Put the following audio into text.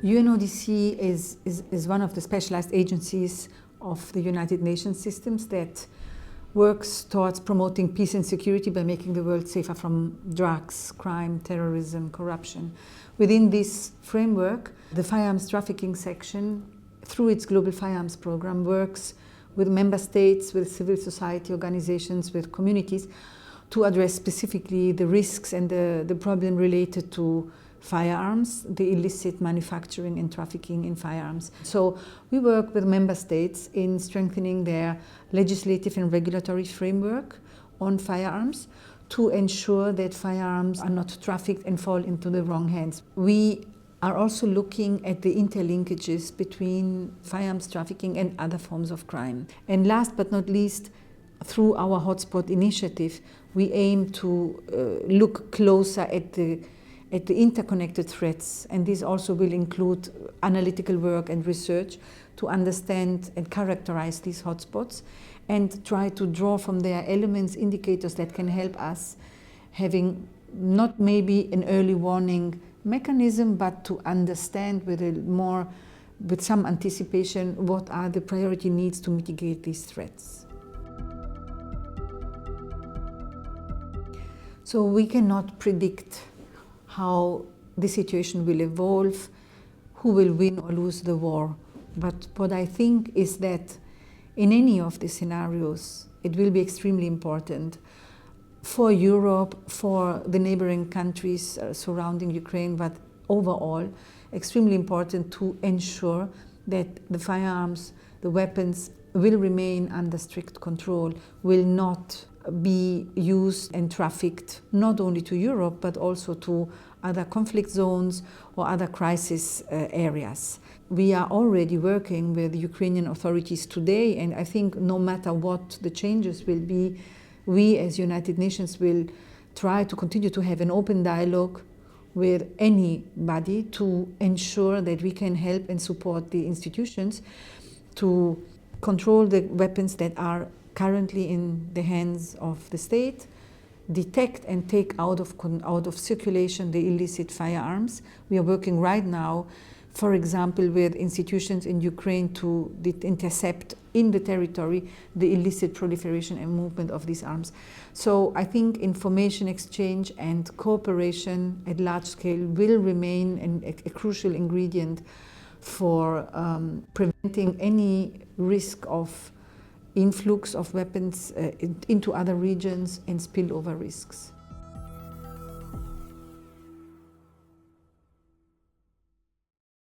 UNODC is one of the specialized agencies of the United Nations systems that works towards promoting peace and security by making the world safer from drugs, crime, terrorism, corruption. Within this framework, the Firearms Trafficking Section, through its Global Firearms Program, works with member states, with civil society organizations, with communities to address specifically the risks and the problem related to firearms, the illicit manufacturing and trafficking in firearms. So we work with member states in strengthening their legislative and regulatory framework on firearms to ensure that firearms are not trafficked and fall into the wrong hands. We are also looking at the interlinkages between firearms trafficking and other forms of crime. And last but not least, through our hotspot initiative, we aim to look closer at the interconnected threats, and this also will include analytical work and research to understand and characterize these hotspots and try to draw from their elements indicators that can help us having not maybe an early warning mechanism, but to understand with some anticipation what are the priority needs to mitigate these threats. So we cannot predict how the situation will evolve, who will win or lose the war. But what I think is that in any of the scenarios, it will be extremely important for Europe, for the neighboring countries surrounding Ukraine, but overall, extremely important to ensure that the firearms, the weapons will remain under strict control, will not be used and trafficked not only to Europe but also to other conflict zones or other crisis areas. We are already working with Ukrainian authorities today, and I think no matter what the changes will be, we as United Nations will try to continue to have an open dialogue with anybody to ensure that we can help and support the institutions to control the weapons that are currently in the hands of the state, detect and take out of circulation the illicit firearms. We are working right now, for example, with institutions in Ukraine to intercept in the territory the illicit proliferation and movement of these arms. So I think information exchange and cooperation at large scale will remain a crucial ingredient for preventing any risk of influx of weapons into other regions and spillover risks.